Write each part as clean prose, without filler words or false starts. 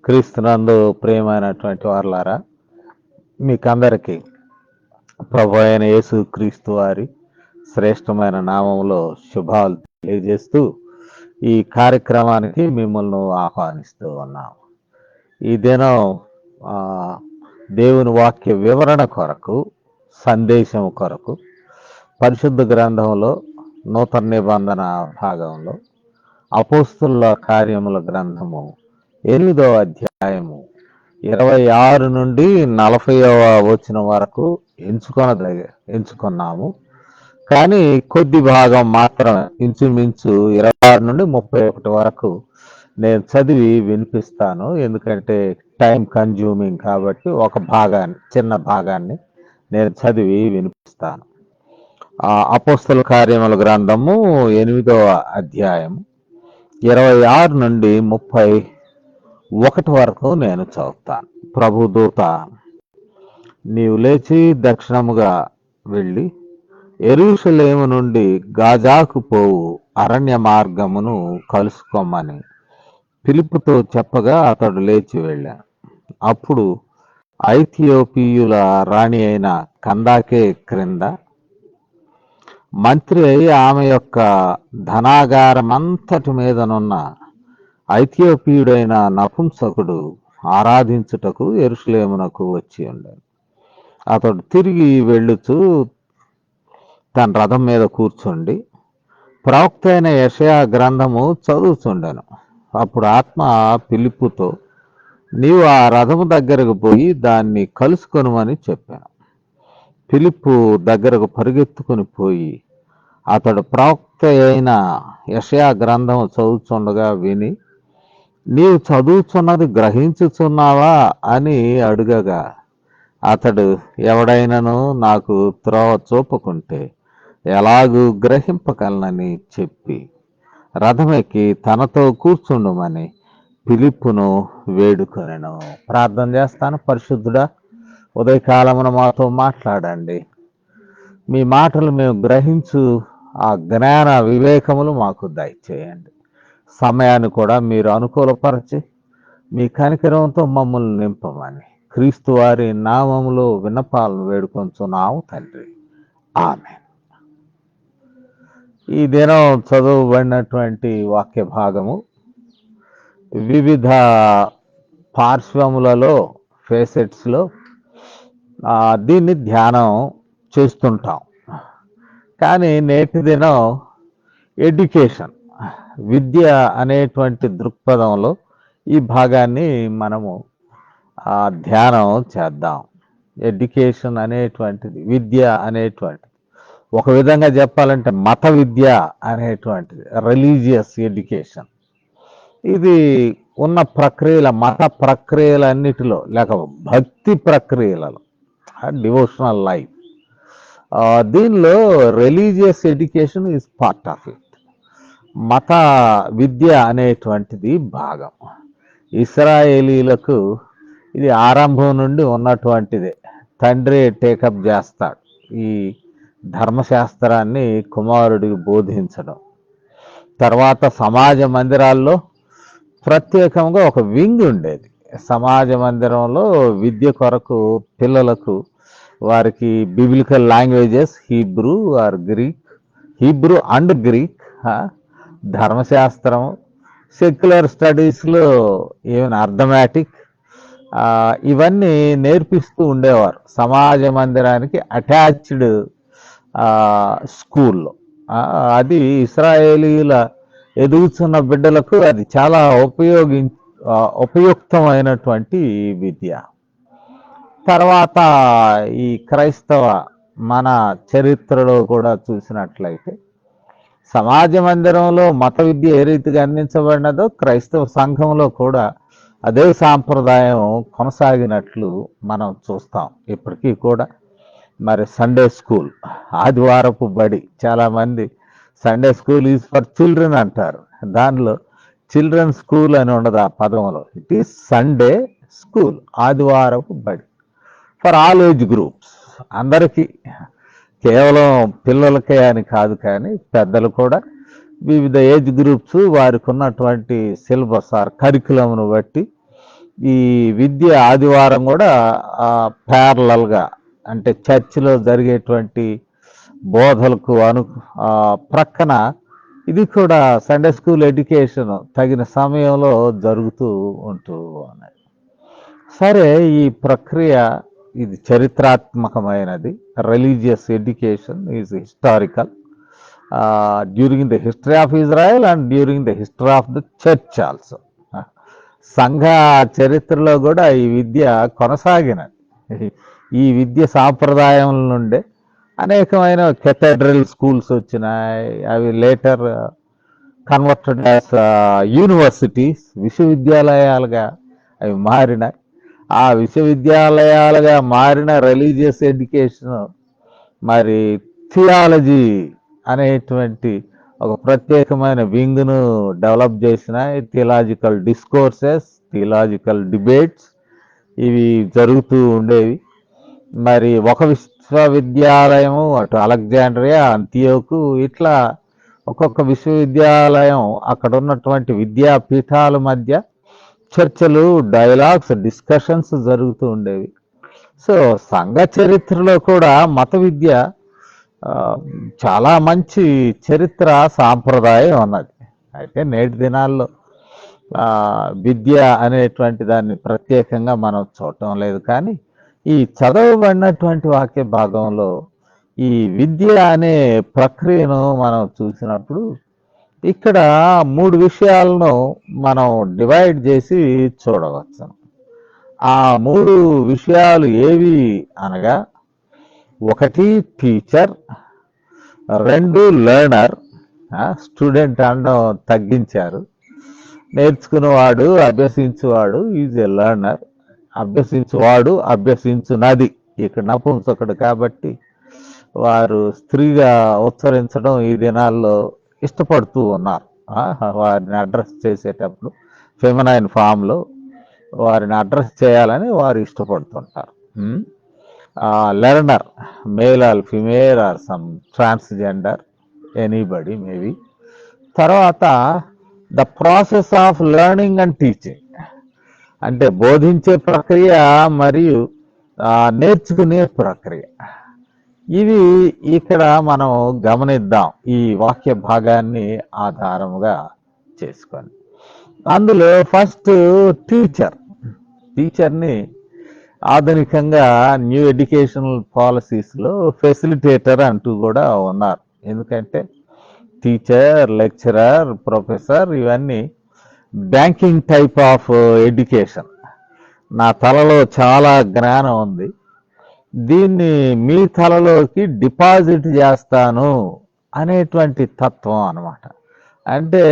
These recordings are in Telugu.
క్రీస్తునందు ప్రియమైనటువంటి వారలారా, మీకందరికీ ప్రభు అయిన యేసు క్రీస్తు వారి శ్రేష్టమైన నామంలో శుభాలు తెలియజేస్తూ ఈ కార్యక్రమానికి మిమ్మల్ని ఆహ్వానిస్తూ ఉన్నాం. ఈ దినం దేవుని వాక్య వివరణ కొరకు, సందేశం కొరకు పరిశుద్ధ గ్రంథంలో నూతన నిబంధన భాగంలో అపోస్తుల కార్యముల గ్రంథము 8వ అధ్యాయము 26 నుండి 40వ వచనం వరకు ఎంచుకున్నాము. కానీ కొద్ది భాగం మాత్రం ఇంచుమించు 26 నుండి 31 వరకు నేను చదివి వినిపిస్తాను. ఎందుకంటే టైం కన్జ్యూమింగ్ కాబట్టి చిన్న భాగాన్ని నేను చదివి వినిపిస్తాను. అపోస్తుల కార్యముల గ్రంథము 8వ అధ్యాయం 26 నుండి 31 వరకు నేను చదువుతాను. ప్రభుదూత, నీవు లేచి దక్షిణముగా వెళ్ళి యెరూషలేము నుండి గాజాకు పోవు అరణ్య మార్గమును కలుసుకోమని ఫిలిప్పుతో చెప్పగా అతడు లేచి వెళ్ళాను. అప్పుడు ఐథియోపియుల రాణి అయిన కందాకే క్రింద మంత్రి అయి ఆమె యొక్క ధనాగారమంతటి మీదనున్న ఐథియోపియుడైన నపుంసకుడు ఆరాధించుటకు యెరూషలేమునకు వచ్చి ఉండెను. అతడు తిరిగి వెళ్ళుచు తన రథం మీద కూర్చుండి ప్రవక్త అయిన యెషయా గ్రంథము చదువుచుండెను. అప్పుడు ఆత్మ ఫిలిప్పుతో, నీవు ఆ రథము దగ్గరకు పోయి దాన్ని కలుసుకొనుమని చెప్పాను. ఫిలిప్పు దగ్గరకు పరిగెత్తుకుని పోయి అతడు ప్రవక్త అయిన యెషయా గ్రంథము చదువుచుండగా విని, నీవు చదువుచున్నది గ్రహించుచున్నావా అని అడుగగా, అతడు, ఎవడైనను నాకు త్రోవ చూపకుంటే ఎలాగూ గ్రహింపగలనని చెప్పి రథమెక్కి తనతో కూర్చుండుమని ఫిలిప్పును వేడుకొనెను. ప్రార్థన చేస్తాను. పరిశుద్ధుడా, ఉదయకాలమున మాతో మాట్లాడండి. మీ మాటలు మేము గ్రహించు ఆ జ్ఞాన వివేకములు మాకు దయచేయండి. సమయాన్ని కూడా మీరు అనుకూలపరచి మీ కనికరంతో మమ్మల్ని నింపమని క్రీస్తు వారి నామములో విన్నపాలను వేడుకొంచున్నాము తండ్రి. ఆమేన్. ఈ దినం చదువుబడినటువంటి వాక్య భాగము వివిధ పార్శ్వములలో, ఫేసెట్స్లో దీన్ని ధ్యానం చేస్తుంటాం. కానీ నేటి దినం ఎడ్యుకేషన్, విద్య అనేటువంటి దృక్పథంలో ఈ భాగాన్ని మనము ధ్యానం చేద్దాం. ఎడ్యుకేషన్ అనేటువంటిది, విద్య అనేటువంటిది, ఒక విధంగా చెప్పాలంటే మత విద్య అనేటువంటిది, రిలీజియస్ ఎడ్యుకేషన్. ఇది ఉన్న ప్రక్రియల, మత ప్రక్రియలన్నిటిలో, లేక భక్తి ప్రక్రియలలో, డివోషనల్ లైఫ్, దీనిలో religious education is part of it. మత విద్య అనేటువంటిది భాగం. ఇశ్రాయేలీలకు ఇది ఆరంభం నుండి ఉన్నటువంటిదే. తండ్రి టేకప్ చేస్తాడు ఈ ధర్మశాస్త్రాన్ని కుమారుడికి బోధించడం. తర్వాత సమాజ మందిరాల్లో ప్రత్యేకంగా ఒక వింగ్ ఉండేది. సమాజ మందిరంలో విద్య కొరకు పిల్లలకు వారికి biblical languages, Hebrew and Greek, ధర్మశాస్త్రం, సెక్యులర్ స్టడీస్లో ఈవెన్ అర్థమెటిక్, ఇవన్నీ నేర్పిస్తూ ఉండేవారు సమాజ మందిరానికి అటాచ్డ్ స్కూల్లో. అది ఇశ్రాయేలీల ఎదుగుతున్న బిడ్డలకు అది చాలా ఉపయుక్తమైనటువంటి విద్య. తర్వాత ఈ క్రైస్తవ మన చరిత్రలో కూడా చూసినట్లయితే సమాజ మందిరంలో మత విద్య ఏ రీతిగా అందించబడినదో క్రైస్తవ సంఘంలో కూడా అదే సాంప్రదాయం కొనసాగినట్లు మనం చూస్తాం ఇప్పటికీ కూడా. మరి సండే స్కూల్, ఆదివారపు బడి, చాలామంది Sunday school is for children అంటారు. దానిలో చిల్డ్రన్ స్కూల్ అని ఉండదు ఆ పదంలో. ఇట్ ఈస్ సండే స్కూల్, ఆదివారపు బడి, ఫర్ ఆల్ ఏజ్ గ్రూప్స్, అందరికీ, కేవలం పిల్లలకే అని కాదు, కానీ పెద్దలు కూడా, వివిధ ఏజ్ గ్రూప్స్ వారికి ఉన్నటువంటి సిలబస్ ఆర్ కరికులంను బట్టి ఈ విద్య ఆదివారం కూడా ప్యారలల్గా అంటే చర్చిలో జరిగేటువంటి బోధలకు ప్రక్కన ఇది కూడా సండే స్కూల్ ఎడ్యుకేషన్ తగిన సమయంలో జరుగుతూ ఉంటూ ఉన్నాయి. సరే, ఈ ప్రక్రియ ఇది చరిత్రాత్మకమైనది. Religious education is historical during the history of Israel and during the history of the church also. సంఘ చరిత్రలో కూడా ఈ విద్య కొనసాగినది. ఈ విద్య సాంప్రదాయం నుండే అనేకమైన కెథడ్రల్ స్కూల్స్ వచ్చినాయి. అవి లేటర్ కన్వర్టెడ్ యాజ్ యూనివర్సిటీస్, విశ్వవిద్యాలయాలుగా అవి మారినాయి. ఆ విశ్వవిద్యాలయాలుగా మారిన రిలీజియస్ ఎడ్యుకేషన్ మరి థియాలజీ అనేటువంటి ఒక ప్రత్యేకమైన వింగ్ను డెవలప్ చేసినాయి. థియలాజికల్ డిస్కోర్సెస్, థియలాజికల్ డిబేట్స్ ఇవి జరుగుతూ ఉండేవి. మరి ఒక విశ్వవిద్యాలయము అటు అలెగ్జాండ్రియా, అంతియోకు, ఇట్లా ఒక్కొక్క విశ్వవిద్యాలయం అక్కడ ఉన్నటువంటి విద్యాపీఠాల మధ్య చర్చలు, డైలాగ్స్, డిస్కషన్స్ జరుగుతూ ఉండేవి. సో సంఘ చరిత్రలో కూడా మత విద్య చాలా మంచి చరిత్ర సాంప్రదాయం ఉన్నది. అయితే నేటి దినాల్లో విద్య అనేటువంటి దాన్ని ప్రత్యేకంగా మనం చూడటం లేదు. కానీ ఈ చదవబడినటువంటి వాక్య భాగంలో ఈ విద్య అనే ప్రక్రియను మనం చూసినప్పుడు ఇక్కడ 3 విషయాలను మనం డివైడ్ చేసి చూడవచ్చు. ఆ 3 విషయాలు ఏవి అనగా, 1 టీచర్, 2 లెర్నర్. స్టూడెంట్ అనడం తగ్గించారు. నేర్చుకునేవాడు, అభ్యసించువాడు ఈజ్ ఎ లెర్నర్. అభ్యసించువాడు, అభ్యసించునది ఇక్కడ నపుంసకుడు కాబట్టి వారు స్త్రీగా ఉచ్చరించడం ఈ దినాల్లో ఇష్టపడుతూ ఉన్నారు. వారిని అడ్రస్ చేసేటప్పుడు ఫెమినైన్ ఫామ్లో వారిని అడ్రస్ చేయాలని వారు ఇష్టపడుతుంటారు. Learner, male or female or some transgender, anybody maybe. తర్వాత the process of learning and teaching అంటే బోధించే ప్రక్రియ మరియు నేర్చుకునే ప్రక్రియ. ఇవి ఇక్కడ మనం గమనిద్దాం ఈ వాక్య భాగాన్ని ఆధారముగా చేసుకొని. అందులో ఫస్ట్ టీచర్ని ఆధునికంగా న్యూ ఎడ్యుకేషనల్ పాలసీస్లో ఫెసిలిటేటర్ అంటూ కూడా ఉన్నారు. ఎందుకంటే టీచర్, లెక్చరర్, ప్రొఫెసర్ ఇవన్నీ బ్యాంకింగ్ టైప్ ఆఫ్ ఎడ్యుకేషన్. నా తలలో చాలా జ్ఞానం ఉంది, దీన్ని మీ తలలోకి డిపాజిట్ చేస్తాను అనేటువంటి తత్వం అన్నమాట. అంటే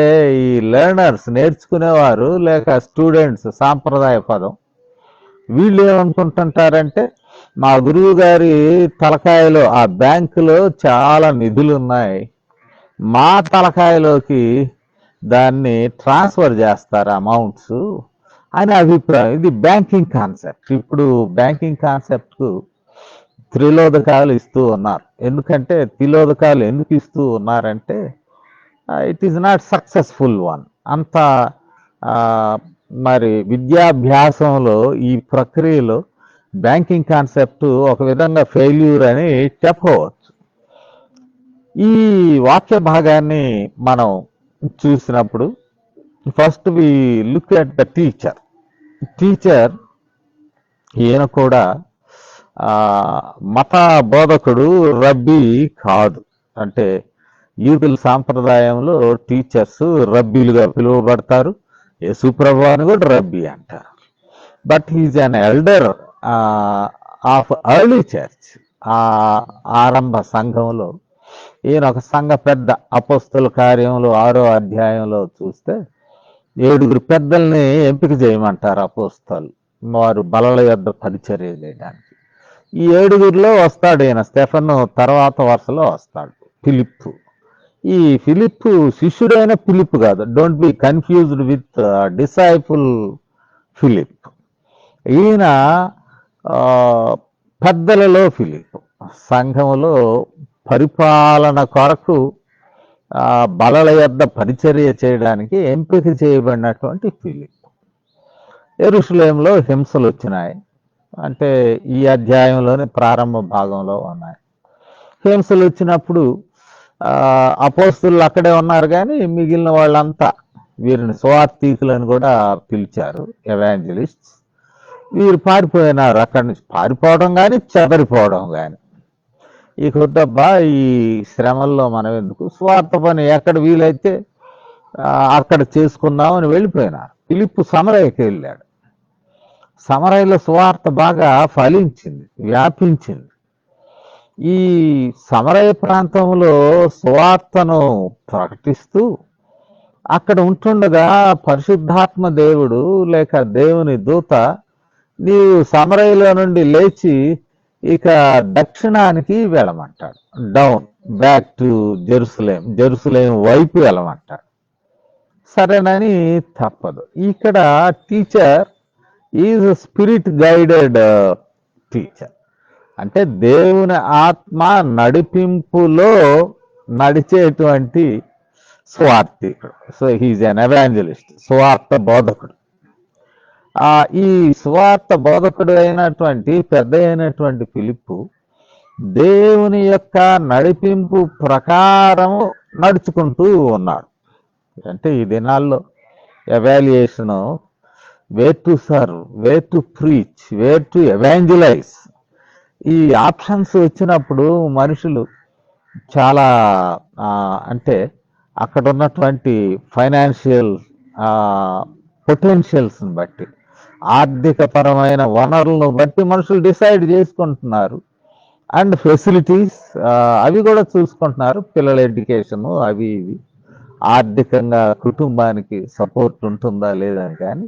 ఈ లెర్నర్స్, నేర్చుకునేవారు లేక స్టూడెంట్స్, సాంప్రదాయ పదం, వీళ్ళు ఏమనుకుంటుంటారంటే మా గురువు గారి తలకాయలో ఆ బ్యాంకులో చాలా నిధులు ఉన్నాయి, మా తలకాయలోకి దాన్ని ట్రాన్స్ఫర్ చేస్తారు అమౌంట్స్ అనే అభిప్రాయం. ఇది బ్యాంకింగ్ కాన్సెప్ట్. ఇప్పుడు బ్యాంకింగ్ కాన్సెప్ట్కు త్రిలోదకాలు ఇస్తూ ఉన్నారు. ఎందుకంటే త్రిలోదకాలు ఎందుకు ఇస్తూ ఉన్నారంటే it is not successful one. అంత మరి విద్యాభ్యాసంలో ఈ ప్రక్రియలో బ్యాంకింగ్ కాన్సెప్ట్ ఒక విధంగా ఫెయిల్యూర్ అని చెప్పవచ్చు. ఈ వాక్య భాగాన్ని మనం చూసినప్పుడు first we look at the teacher. ఈయన కూడా మత బోధకుడు, రబ్బీ కాదు. అంటే యూదుల సాంప్రదాయంలో టీచర్స్ రబ్బీలుగా పిలువబడతారు. యేసుప్రభు అని కూడా రబ్బీ అంటారు. But he's an elder of early church. ఆరంభ సంఘంలో ఈయన ఒక సంఘ పెద్ద. అపోస్తల కార్యంలో 6వ అధ్యాయంలో చూస్తే 7 పెద్దల్ని ఎంపిక చేయమంటారు అపోస్తలు, వారు బలల యొద్ద పరిచర్య చేయడానికి. ఈ 7 వస్తాడు ఈయన. స్టెఫను తర్వాత వరుసలో వస్తాడు ఫిలిప్పు. ఈ ఫిలిప్పు శిష్యుడైన ఫిలిప్పు కాదు, don't be confused with disciple Philip. ఈయన పెద్దలలో ఫిలిప్. సంఘములో పరిపాలన కొరకు బలల యొద్ద పరిచర్య చేయడానికి ఎంపిక చేయబడినటువంటి ఫిలిప్. యెరూషలేములో హింసలు వచ్చినాయి. అంటే ఈ అధ్యాయంలోని ప్రారంభ భాగంలో ఉన్నాయి. హింసలు వచ్చినప్పుడు అపోస్తులు అక్కడే ఉన్నారు, కానీ మిగిలిన వాళ్ళంతా వీరిని సువార్థికులను కూడా పిలిచారు, ఎవాంజలిస్ట్స్. వీరు పారిపోయినారు. అక్కడి నుంచి పారిపోవడం కానీ చెదరిపోవడం కానీ. ఈ కొద్దబ్బా ఈ శ్రమల్లో మనం ఎందుకు, స్వార్థ పని ఎక్కడ వీలైతే అక్కడ చేసుకుందామని వెళ్ళిపోయినారు. ఫిలిప్పు సమరయకి వెళ్ళాడు. సమరయలో సువార్త బాగా ఫలించింది, వ్యాపించింది. ఈ సమరయ ప్రాంతంలో సువార్తను ప్రకటిస్తూ అక్కడ ఉంటుండగా పరిశుద్ధాత్మ దేవుడు లేక దేవుని దూత, నీవు సమరయలో నుండి లేచి ఇక దక్షిణానికి వెళ్ళమంటాడు. Down back to Jerusalem, Jerusalem వైపు వెళ్ళమంటాడు. సరేనని తప్పదు. ఇక్కడ teacher is spirit guided teacher. అంటే దేవుని ఆత్మ నడిపింపులో నడిచేటువంటి స్వార్థికుడు. సో హీజ్ అన్ ఎవాంజలిస్ట్, స్వార్థ బోధకుడు. ఈ స్వార్థ బోధకుడు అయినటువంటి పెద్ద అయినటువంటి ఫిలిప్పు దేవుని యొక్క నడిపింపు ప్రకారము నడుచుకుంటూ ఉన్నాడు. అంటే ఈ దినాల్లో evaluation, where to serve, where to preach, where to evangelise, ఈ ఆప్షన్స్ వచ్చినప్పుడు మనుషులు చాలా అంటే అక్కడ ఉన్నటువంటి ఫైనాన్షియల్ పొటెన్షియల్స్ని బట్టి, ఆర్థిక పరమైన వనరులను బట్టి మనుషులు డిసైడ్ చేసుకుంటున్నారు. అండ్ ఫెసిలిటీస్ అవి కూడా చూసుకుంటున్నారు. పిల్లల ఎడ్యుకేషను అవి ఇవి, ఆర్థికంగా కుటుంబానికి సపోర్ట్ ఉంటుందా లేదని. కానీ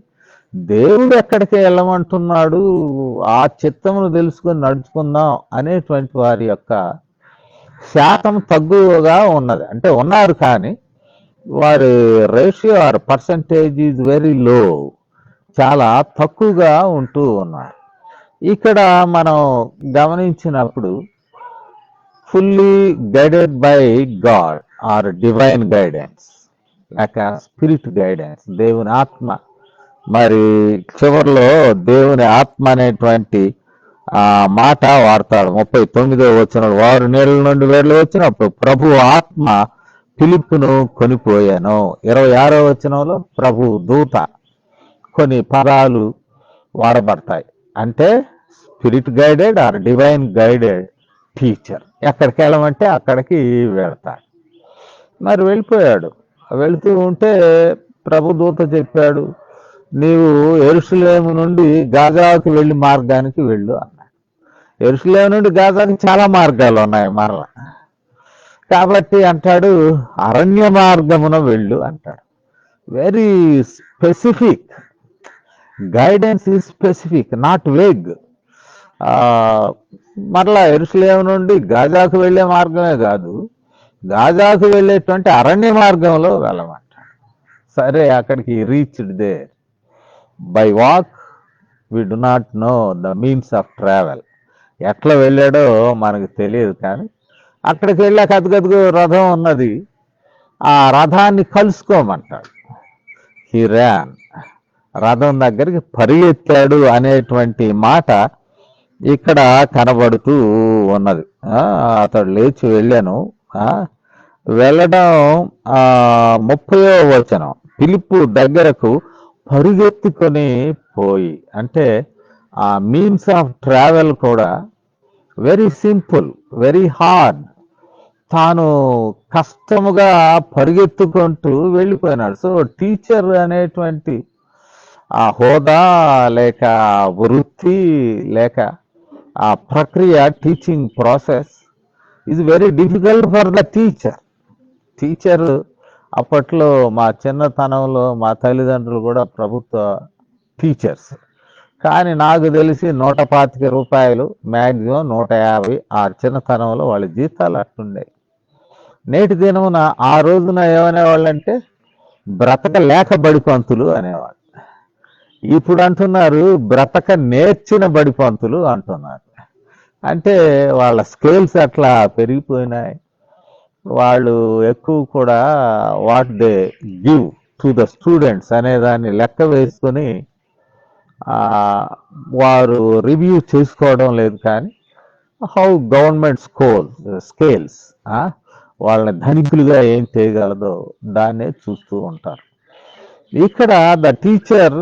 దేవుడు ఎక్కడికి వెళ్ళమంటున్నాడు, ఆ చిత్తమును తెలుసుకొని నడుచుకుందాం అనేటువంటి వారి యొక్క శాతం తక్కువగా ఉన్నది. అంటే ఉన్నారు, కానీ వారి ratio or percentage is very low, చాలా తక్కువగా ఉంటూ ఉన్నారు. ఇక్కడ మనం గమనించినప్పుడు fully guided by God or divine guidance లేక స్పిరిట్ గైడెన్స్, దేవుని ఆత్మ. మరి చివరిలో దేవుని ఆత్మ అనేటువంటి మాట వాడతాడు. 39వ వచనంలో, వారు నీళ్ళ నుండి వేళ్ళు వచ్చినప్పుడు ప్రభు ఆత్మ ఫిలిప్పును కొనిపోయాను. 26వ వచనంలో ప్రభు దూత, కొన్ని పదాలు వాడబడతాయి. అంటే spirit guided or divine guided teacher. ఎక్కడికి వెళ్ళమంటే అక్కడికి వెళ్తాడు. మరి వెళ్ళిపోయాడు. వెళుతూ ఉంటే ప్రభు దూత చెప్పాడు, నీవు యెరూషలేము నుండి గాజాకు వెళ్ళి మార్గానికి వెళ్ళు అన్నాడు. యెరూషలేము నుండి గాజాకి చాలా మార్గాలు ఉన్నాయి మరలా. కాబట్టి అంటాడు, అరణ్య మార్గమున వెళ్ళు అంటాడు. Very specific guidance, is specific, not vague. మరలా యెరూషలేము నుండి గాజాకు వెళ్ళే మార్గమే కాదు, గాజాకు వెళ్ళేటువంటి అరణ్య మార్గంలో వెళ్ళమంటాడు. సరే, అక్కడికి reached there by walk. We do not know the means of travel. ఎట్లా వెళ్ళాడో మనకు తెలియదు, కానీ అక్కడికి వెళ్ళాక అదుగదుగు రథం ఉన్నది, ఆ రథాన్ని కలుసుకోమంటాడు. హీ ర్యాన్, రథం దగ్గరికి పరిగెత్తాడు అనేటువంటి మాట ఇక్కడ కనబడుతూ ఉన్నది. అతడు లేచి వెళ్ళాను. వెళ్ళడం 30వ వచనం, ఫిలిప్పు దగ్గరకు పరిగెత్తుకొని పోయి. అంటే ఆ మీన్స్ ఆఫ్ ట్రావెల్ కూడా వెరీ సింపుల్, వెరీ హార్డ్. తాను కష్టముగా పరిగెత్తుకుంటూ వెళ్ళిపోయినాడు. సో టీచర్ అనేటువంటి ఆ హోదా లేక వృత్తి లేక ఆ ప్రక్రియ, teaching process is very difficult for the teacher. Teacher అప్పట్లో మా చిన్నతనంలో మా తల్లిదండ్రులు కూడా ప్రభుత్వ టీచర్స్. కానీ నాకు తెలిసి 125 రూపాయలు, మ్యాక్సిమం 150 ఆ చిన్నతనంలో వాళ్ళ జీతాలు అట్టుండేవి. నేటి దినమున ఆ రోజున ఏమనేవాళ్ళంటే బ్రతక లేక బడిపంతులు అనేవాళ్ళు. ఇప్పుడు అంటున్నారు బ్రతక నేర్చిన బడిపంతులు అంటున్నారు. అంటే వాళ్ళ స్కేల్స్ అట్లా పెరిగిపోయినాయి. వాళ్ళు ఎక్కువ కూడా what they give to the students అనేదాన్ని లెక్క వేసుకొని వారు రివ్యూ చేసుకోవడం లేదు, కానీ హౌ గవర్నమెంట్ స్కేల్స్ వాళ్ళని ధనికులుగా ఏం చేయగలదో దాన్నే చూస్తూ ఉంటారు. ఇక్కడ ద టీచర్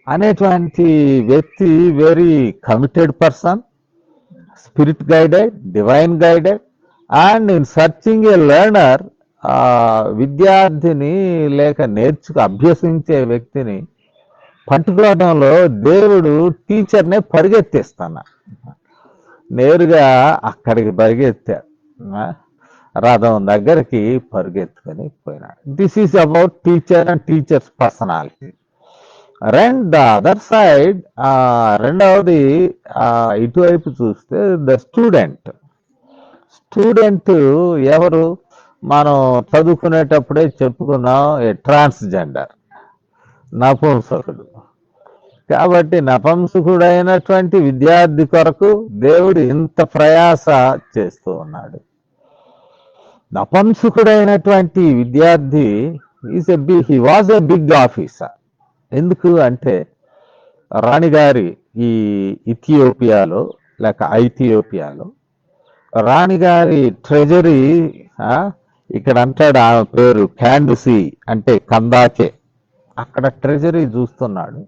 అనేటువంటి వ్యక్తి very committed person, spirit guided, divine guided, and in searching A learner, విద్యార్థిని లేక అభ్యసించే వ్యక్తిని పట్టుకోవడంలో దేవుడు టీచర్నే పరిగెత్తిస్తున్నా, నేరుగా అక్కడికి పరిగెత్తాడు, రథం దగ్గరికి పరిగెత్తుకొని పోయినాడు. This is about teacher and teachers personality. The other side, రెండవది ఇటువైపు చూస్తే ద స్టూడెంట్ ఎవరు, మనం చదువుకునేటప్పుడే చెప్పుకున్నాం, ఏ ట్రాన్స్జెండర్, నపుంసకుడు. కాబట్టి నపుంసకుడైనటువంటి విద్యార్థి కొరకు దేవుడు ఇంత ప్రయాస చేస్తూ ఉన్నాడు. నపుంసకుడైనటువంటి విద్యార్థి he was a big officer. ఎందుకు అంటే రాణిగారి ఈ ఇథియోపియాలో లేక ఐథియోపియాలో రాణిగారి ట్రెజరీ, ఇక్కడ అంటాడు ఆమె పేరు క్యాండుసి అంటే కందాకే, అక్కడ ట్రెజరీ చూస్తున్నాడు.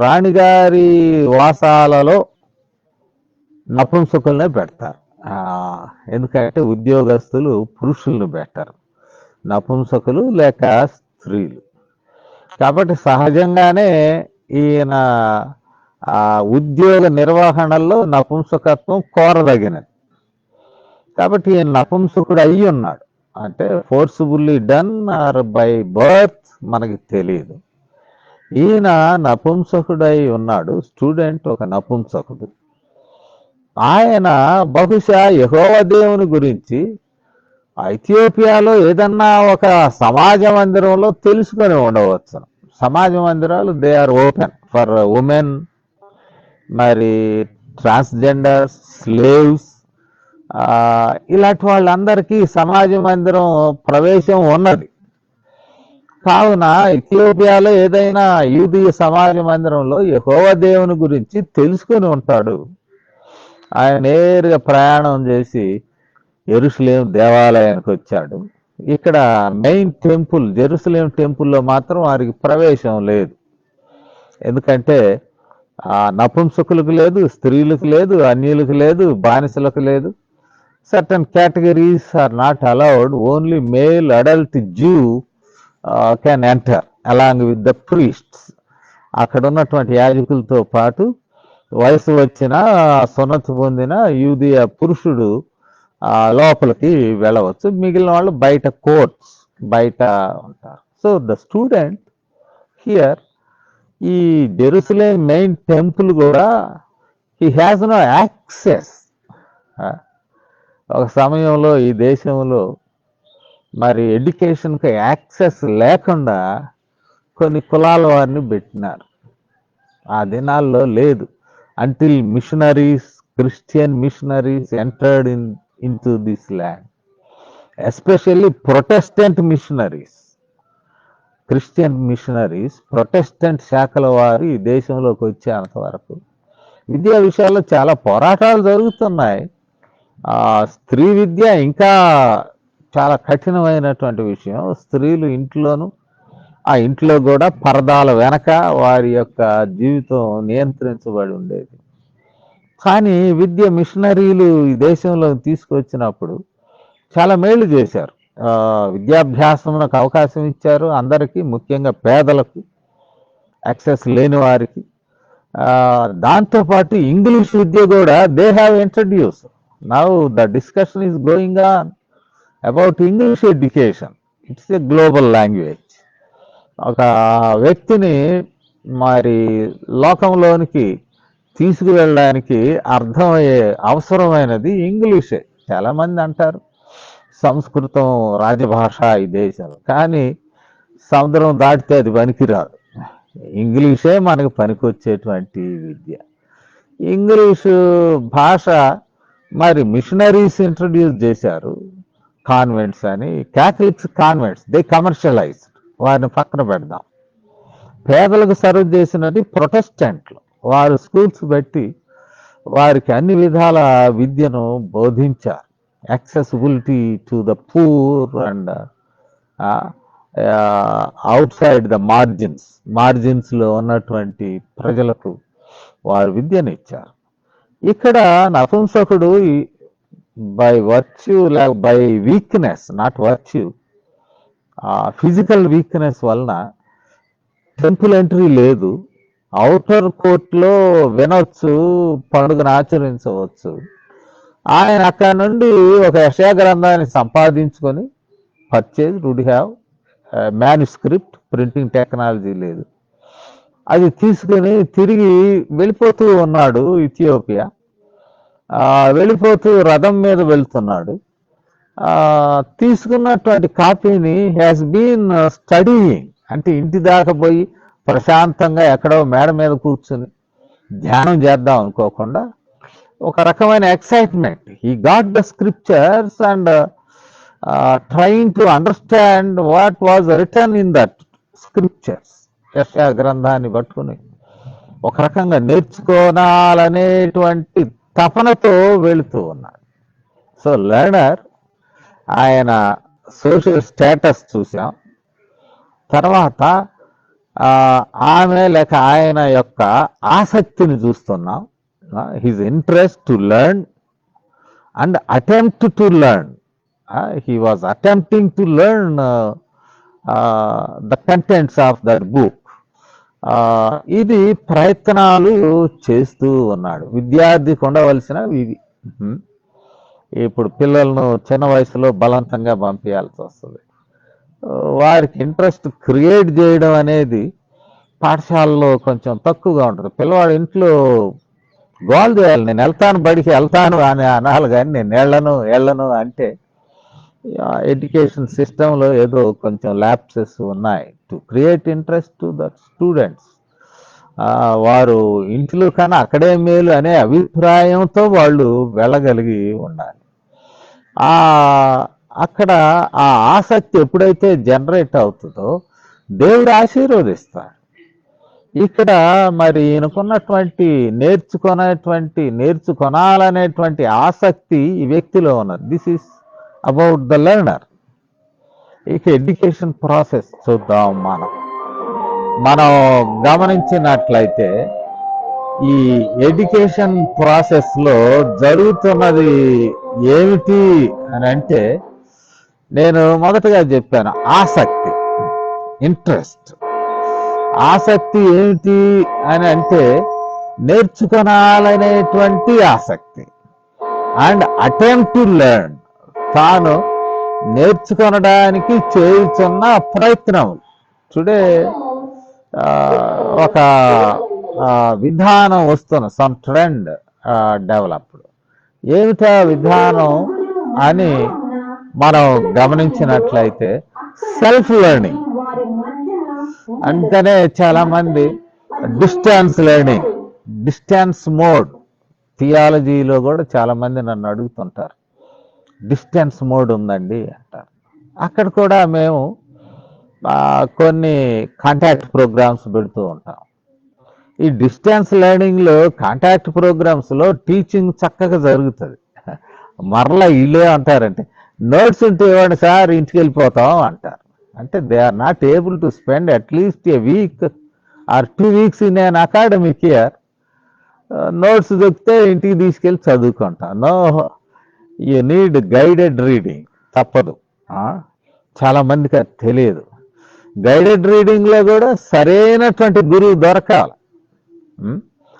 రాణిగారి వాసాలలో నపుంసకులనే పెడతారు, ఎందుకంటే ఉద్యోగస్తులు పురుషులను పెట్టరు, నపుంసకులు లేక స్త్రీలు. కాబట్టి సహజంగానే ఈయన ఉద్యోగ నిర్వహణలో నపుంసకత్వం కోరదగినది. కాబట్టి ఈయన నపుంసకుడు అయ్యి ఉన్నాడు, అంటే forcefully done or by birth మనకి తెలియదు. ఈయన నపుంసకుడై ఉన్నాడు, స్టూడెంట్ ఒక నపుంసకుడు. ఆయన బహుశా యెహోవా దేవుని గురించి ఐథియోపియాలో ఏదన్నా ఒక సమాజ మందిరంలో తెలుసుకొని ఉండవచ్చు. సమాజ మందిరాలు they are open for women, మరి ట్రాన్స్జెండర్స్, స్లేవ్స్, ఇలాంటి వాళ్ళందరికీ సమాజ మందిరం ప్రవేశం ఉన్నది. కావున ఇథియోపియాలో ఏదైనా యూదీయ సమాజ మందిరంలో యెహోవా దేవుని గురించి తెలుసుకొని ఉంటాడు. ఆయన నేరుగా ప్రయాణం చేసి యెరూషలేం దేవాలయానికి వచ్చాడు. ఇక్కడ మెయిన్ టెంపుల్ జెరూసలేం టెంపుల్లో మాత్రం వారికి ప్రవేశం లేదు, ఎందుకంటే నపుంసకులకు లేదు, స్త్రీలకు లేదు, అన్యులకు లేదు, బానిసలకు లేదు. Certain categories are not allowed, only male adult Jew can enter along with the priests. అక్కడ ఉన్నటువంటి యాజకులతో పాటు వయసు వచ్చిన సున్నతి పొందిన యూదీయ పురుషుడు లోపలికి వెళ్ళవచ్చు, మిగిలిన వాళ్ళు బయట కోర్ట్స్ బయట ఉంటారు. సో ద స్టూడెంట్ హియర్, ఈ జెరూసలేం మెయిన్ టెంపుల్ కూడా హీ హ్యాస్ నో యాక్సెస్. ఒక సమయంలో ఈ దేశంలో మరి ఎడ్యుకేషన్కి యాక్సెస్ లేకుండా కొన్ని కులాల వారిని పెట్టినారు, ఆ దినాల్లో లేదు. Until missionaries, Christian missionaries entered into this land, especially Protestant missionaries, Christian missionaries, Protestant శాఖల వారు ఈ దేశంలోకి వచ్చేంత వరకు విద్యా విషయాల్లో చాలా పోరాటాలు జరుగుతున్నాయి. స్త్రీ విద్య ఇంకా చాలా కఠినమైనటువంటి విషయం. స్త్రీలు ఇంట్లోనూ, ఆ ఇంట్లో కూడా పరదాల వెనక వారి యొక్క జీవితం నియంత్రించబడి ఉండేది. కానీ విద్య మిషనరీలు ఈ దేశంలో తీసుకొచ్చినప్పుడు చాలా మేలు చేశారు. విద్యాభ్యాసమునకు అవకాశం ఇచ్చారు అందరికీ, ముఖ్యంగా పేదలకు, యాక్సెస్ లేని వారికి. దాంతోపాటు ఇంగ్లీష్ విద్య కూడా they have introduce. Now the discussion is going on about English education. It's a global language. ఒక వ్యక్తిని మరి లోకంలోనికి తీసుకువెళ్ళడానికి అర్థమయ్యే అవసరమైనది ఇంగ్లీషే. చాలామంది అంటారు సంస్కృతం రాజభాష ఈ దేశంలో, కానీ సముద్రం దాటితే అది పనికిరాదు. ఇంగ్లీషే మనకు పనికొచ్చేటువంటి విద్య. ఇంగ్లీషు భాష మరి మిషనరీస్ ఇంట్రడ్యూస్ చేశారు, కాన్వెంట్స్ అని. క్యాథలిక్స్ కాన్వెంట్స్ దే కమర్షియలైజ్డ్, వారిని పక్కన పెడదాం. పేదలకు సర్వ్ చేసినది ప్రొటెస్టెంట్లు. వారు స్కూల్స్ పెట్టి వారికి అన్ని విధాల విద్యను బోధించారు. Accessibility to the poor and outside the మార్జిన్స్లో ఉన్నటువంటి ప్రజలకు వారు విద్యనిచ్చారు. ఇక్కడ నపుంసకుడు by virtue by weakness, not virtue, physical weakness వలన టెంపుల్ ఎంట్రీ లేదు, అవుటర్ కోర్టులో వినొచ్చు, పండుగను ఆచరించవచ్చు. ఆయన అక్కడ నుండి ఒక యెషయా గ్రంథాన్ని సంపాదించుకొని purchase would have manuscript, printing technology లేదు, అది తీసుకుని తిరిగి వెళ్ళిపోతూ ఉన్నాడు ఇథియోపియా. వెళ్ళిపోతూ రథం మీద వెళ్తున్నాడు. తీసుకున్నటువంటి కాపీని హ్యాస్ బీన్ స్టడీయింగ్, అంటే ఇంటి దాకా పోయి ప్రశాంతంగా ఎక్కడో మేడ మీద కూర్చుని ధ్యానం చేద్దాం అనుకోకుండా ఒక రకమైన excitement, he got the scriptures and trying to understand what was return in that scriptures. యెషయా గ్రంథాన్ని పట్టుకుని ఒక రకంగా నేర్చుకోనాలనేటువంటి తపనతో వెళుతూ ఉన్నాడు. సో లెర్నర్, ఆయన సోషల్ స్టేటస్ చూసాం. తర్వాత ఆమె లేక ఆయన యొక్క ఆసక్తిని చూస్తున్నాం. His interest to learn and attempt to learn. He was attempting to learn the contents of that book. ఇది ప్రయత్నాలు చేస్తూ ఉన్నాడు. విద్యార్థికి ఉండవలసినవి ఇవి. ఇప్పుడు పిల్లలను చిన్న వయసులో బలవంతంగా పంపించాల్సి వస్తుంది. వారికి ఇంట్రెస్ట్ క్రియేట్ చేయడం అనేది పాఠశాలలో కొంచెం తక్కువగా ఉంటుంది. పిల్లవాడు ఇంట్లో గోల్ చేయాలి, నేను వెళ్తాను బడికి వెళ్తాను అని అనాలి, కానీ నేను వెళ్ళను అంటే ఎడ్యుకేషన్ సిస్టంలో ఏదో కొంచెం ల్యాప్సెస్ ఉన్నాయి. To create interest to the students, వారు ఇంట్లో కన్నా అక్కడే మేలు అనే అభిప్రాయంతో వాళ్ళు వెళ్ళగలిగి ఉండాలి. అక్కడ ఆ ఆసక్తి ఎప్పుడైతే జనరేట్ అవుతుందో దేవుడు ఆశీర్వదిస్తాడు. ఇక్కడ మరి ఈయనకున్నటువంటి నేర్చుకోనాలనేటువంటి ఆసక్తి ఈ వ్యక్తిలో ఉన్నది. This is about the learner. ఇక ఎడ్యుకేషన్ ప్రాసెస్ చూద్దాం. మనం గమనించినట్లయితే ఈ ఎడ్యుకేషన్ ప్రాసెస్ లో జరుగుతున్నది ఏమిటి అని అంటే, నేను మొదటగా చెప్పాను ఆసక్తి, ఇంట్రెస్ట్. ఆసక్తి ఏమిటి అని అంటే నేర్చుకోనాలనేటువంటి ఆసక్తి అండ్ అటెంప్ట్ టు లెర్న్, తాను నేర్చుకొనడానికి చేయుచున్న ప్రయత్నం. టుడే ఒక విధానం వస్తున్న సమ్ ట్రెండ్ డెవలప్డ్. ఏమిటా విధానం అని మనం గమనించినట్లయితే సెల్ఫ్ లెర్నింగ్. అంటేనే చాలా మంది డిస్టెన్స్ లెర్నింగ్, డిస్టెన్స్ మోడ్. థియాలజీలో కూడా చాలా మంది నన్ను అడుగుతుంటారు, డిస్టెన్స్ మోడ్ ఉందండి అంటారు. అక్కడ కూడా మేము కొన్ని కాంటాక్ట్ ప్రోగ్రామ్స్ పెడుతూ ఉంటాం. ఈ డిస్టెన్స్ లెర్నింగ్లో కాంటాక్ట్ ప్రోగ్రామ్స్లో టీచింగ్ చక్కగా జరుగుతుంది. మరలా వీళ్ళే అంటారంటే, నోట్స్ ఉంటే ఇవ్వండి సార్, ఇంటికి వెళ్ళిపోతాం అంటారు. అంటే they are not able to spend at least a week or 2 weeks in an academic year. Notes దొరికితే ఇంటికి తీసుకెళ్ళి చదువుకుంటాం. No, you need guided reading, తప్పదు. చాలా మందికి అది తెలియదు. గైడెడ్ రీడింగ్లో కూడా సరైనటువంటి గురువు దొరకాలి.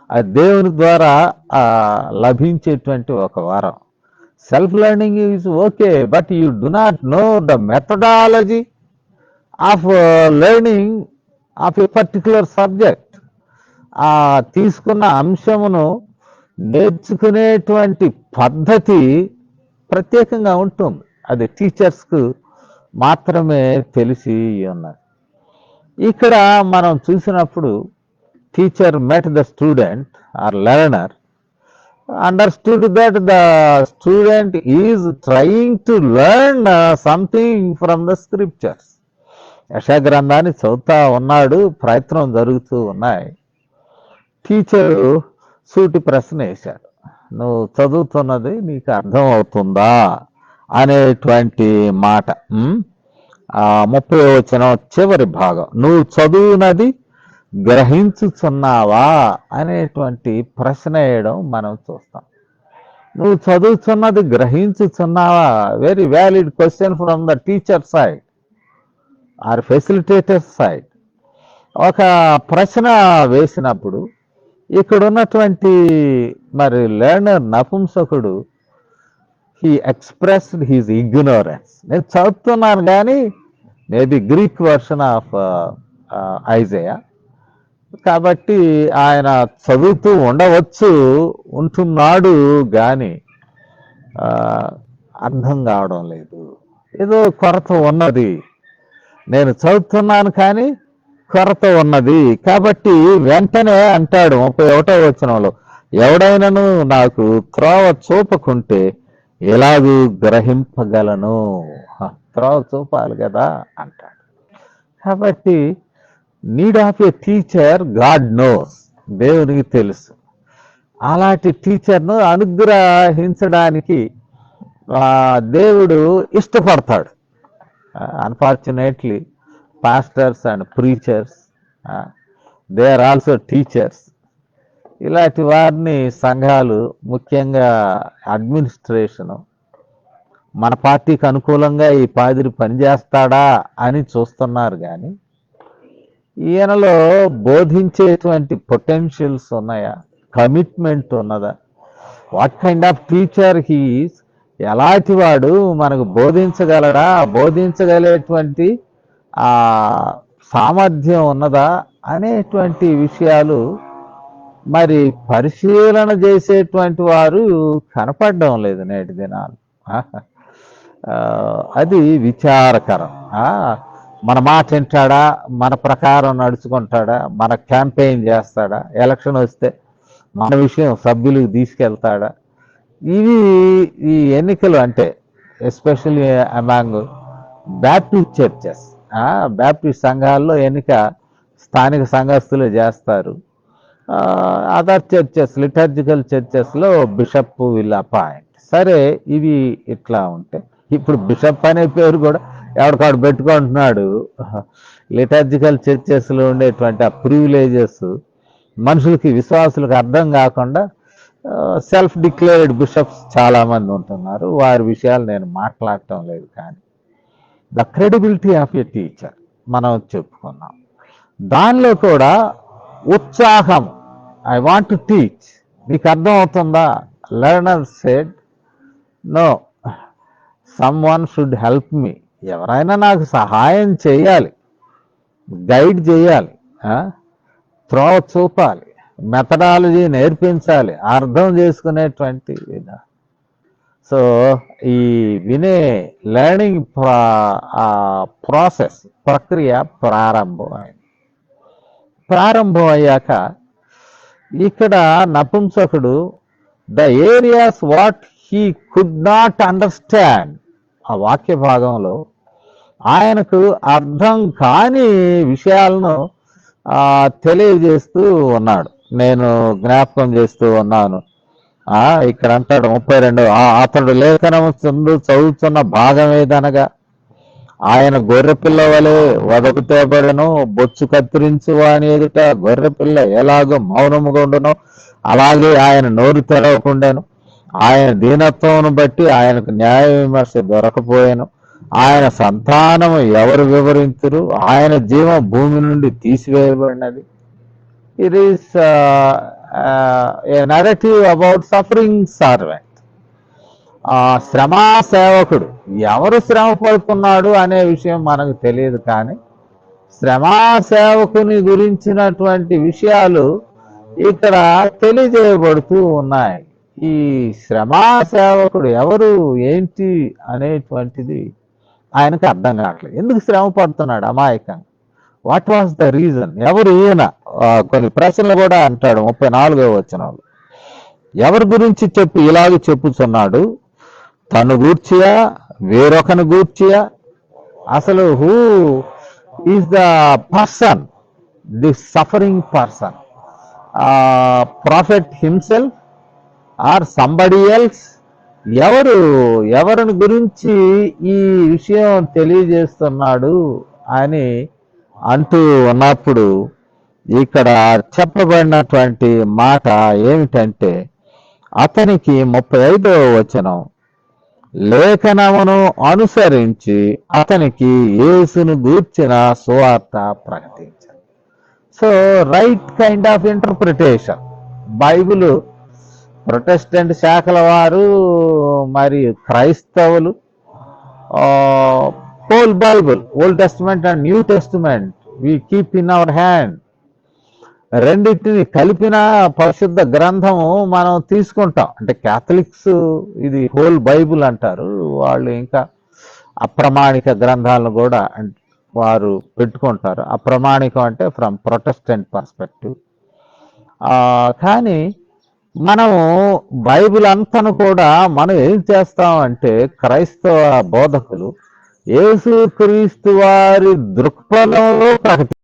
అది దేవుని ద్వారా లభించేటువంటి ఒక వరం. Self learning is okay, but you do not know the methodology of learning of A particular subject. తీసుకున్న అంశమును నేర్చుకునేటువంటి పద్ధతి ప్రత్యేకంగా ఉంటుంది. అది టీచర్స్కు మాత్రమే తెలిసి ఉన్నది. ఇక్కడ మనం చూసినప్పుడు teacher met the student or learner, understood that the student is trying to learn something from the scriptures. యెషయా గ్రంథాన్ని చదువుతా ఉన్నాడు, ప్రయత్నం జరుగుతూ ఉన్నాయి. టీచరు సూటి ప్రశ్న వేశాడు, నువ్వు చదువుతున్నది నీకు అర్థం అవుతుందా అనేటువంటి మాట. 30వ వచనం చివరి భాగం, నువ్వు చదువునది గ్రహించుచున్నావా అనేటువంటి ప్రశ్న వేయడం మనం చూస్తాం. నువ్వు చదువుతున్నది గ్రహించుచున్నావా? Very valid question from the teacher side or facilitator side. ఒక ప్రశ్న వేసినప్పుడు ఇక్కడ ఉన్నటువంటి మరి లెర్నర్ నపుంసకుడు హీ ఎక్స్ప్రెస్డ్ హిజ్ ఇగ్నోరెన్స్. నేను చదువుతున్నాను కానీ maybe Greek version of Isaiah, కాబట్టి ఆయన చదువుతూ ఉండవచ్చు, ఉంటున్నాడు కానీ అర్థం కావడం లేదు, ఏదో కొరత ఉన్నది. నేను చదువుతున్నాను కానీ కొరత ఉన్నది. కాబట్టి వెంటనే అంటాడు 31వ వచనంలో, ఎవడైనను నాకు త్రోవ చూపకుంటే ఎలాగూ గ్రహింపగలను. త్రోవ చూపాలి కదా అంటాడు. కాబట్టి need of a teacher God knows, దేవునికి తెలుసు. అలాంటి టీచర్ను అనుగ్రహించడానికి దేవుడు ఇష్టపడతాడు. Unfortunately pastors and preachers they are also teachers. ఇలాంటి వారిని సంఘాలు, ముఖ్యంగా అడ్మినిస్ట్రేషను, మన పార్టీకి అనుకూలంగా ఈ పాదిరి పనిచేస్తాడా అని చూస్తున్నారు. కానీ ఈయనలో బోధించేటువంటి పొటెన్షియల్స్ ఉన్నాయా? కమిట్మెంట్ ఉన్నదా? What kind of teacher he's, ఎలాంటి వాడు, మనకు బోధించగలడా? బోధించగలేటువంటి సామర్థ్యం ఉన్నదా అనేటువంటి విషయాలు మరి పరిశీలన చేసేటువంటి వారు కనపడడం లేదు నేటి దినాలు. అది విచారకరం. మన మాట వింటాడా? మన ప్రకారం నడుచుకుంటాడా? మన క్యాంపెయిన్ చేస్తాడా? ఎలక్షన్ వస్తే మన విషయం సభ్యులకు తీసుకెళ్తాడా? ఇవి ఈ ఎన్నికలు అంటే especially among Baptist churches, Baptist సంఘాల్లో ఎన్నిక స్థానిక సంఘస్థులు చేస్తారు. అదర్ చర్చెస్, లిటర్జికల్ చర్చెస్లో బిషప్ విల్ అపాయింట్. సరే, ఇవి ఇట్లా ఉంటే ఇప్పుడు బిషప్ అనే పేరు కూడా ఎవరికాడు పెట్టుకుంటున్నాడు. లిటర్జికల్ చర్చెస్లో ఉండేటువంటి ఆ ప్రివిలేజెస్ మనుషులకి, విశ్వాసులకు అర్థం కాకుండా సెల్ఫ్ డిక్లేర్డ్ బిషప్స్ చాలామంది ఉంటున్నారు. వారి విషయాలు నేను మాట్లాడటం లేదు. కానీ the credibility of a teacher మనం చెప్పుకున్నాం. దానిలో కూడా ఉత్సాహం, ఐ వాంట్ టు టీచ్, మీకు అర్థం అవుతుందా? Learner said no, someone should help me, ఎవరైనా నాకు సహాయం చేయాలి, గైడ్ చేయాలి, త్రోవ చూపాలి, మెథడాలజీ నేర్పించాలి, అర్థం చేసుకునేటువంటి విధానం. సో ఈ వినే లెర్నింగ్ ప్రాసెస్, ప్రక్రియ ప్రారంభం అయ్యాక ఇక్కడ నపుంసకుడు the areas what he could not understand, ఆ వాక్య భాగంలో ఆయనకు అర్థం కాని విషయాలను తెలియజేస్తూ ఉన్నాడు. నేను జ్ఞాపకం చేస్తూ ఉన్నాను. ఇక్కడ అంటాడు 32, అతడు లేఖనము చదువుతున్న భాగం ఏదనగా, ఆయన గొర్రెపిల్ల వలె వదకు తేబడను, బొచ్చు కత్తిరించు వాని ఎదుట గొర్రెపిల్ల ఎలాగో మౌనముగా ఉండను, అలాగే ఆయన నోరు తెరవకుండాను. ఆయన దీనత్వమును బట్టి ఆయనకు న్యాయ విమర్శ దొరకపోయాను. ఆయన సంతానము ఎవరు వివరింతురు? ఆయన జీవం భూమి నుండి తీసివేయబడినది. It is a narrative about suffering servant. శ్రమా సేవకుడు, ఎవరు శ్రమ పడుతున్నాడు అనే విషయం మనకు తెలియదు. కానీ శ్రమా సేవకుని గురించినటువంటి విషయాలు ఇక్కడ తెలియజేయబడుతూ ఉన్నాయి. ఈ శ్రమా సేవకుడు ఎవరు, ఏంటి అనేటువంటిది ఆయనకు అర్థం కావట్లేదు. ఎందుకు శ్రమ పడుతున్నాడు అమాయకంగా? What was the reason? ఎవరు ఈయన? కొన్ని ప్రశ్నలు కూడా అంటాడు 34వ వచనంలో. ఎవరి గురించి ఇలాగ చెప్పుచున్నాడు? తను గూర్చియా, వేరొకను గూర్చియా? అసలు who is the person, the suffering person, prophet himself are somebody else? ఎవరిని గురించి ఈ విషయం తెలియజేస్తున్నాడు అని అంటూ ఉన్నప్పుడు ఇక్కడ చెప్పబడినటువంటి మాట ఏమిటంటే, అతనికి 35వ వచనం, లేఖనమును అనుసరించి అతనికి యేసును గూర్చిన సువార్త ప్రకటించారు. So right kind of interpretation. Bible Protestant శాఖల వారు మరియు క్రైస్తవులు whole Bible, Old Testament and New Testament we keep in our hand, రెండింటిని కలిపిన పరిశుద్ధ గ్రంథము మనం తీసుకుంటాం. అంటే క్యాథలిక్స్ ఇది హోల్ బైబుల్ అంటారు, వాళ్ళు ఇంకా అప్రమాణిక గ్రంథాలను కూడా వారు పెట్టుకుంటారు. అప్రమాణికం అంటే ఫ్రమ్ ప్రొటెస్టెంట్ పర్స్పెక్టివ్. కానీ మనము బైబిల్ అంతను కూడా మనం ఏం చేస్తామంటే, క్రైస్తవ బోధకులు యేసుక్రీస్తు వారి దృక్పథంలో ప్రకటి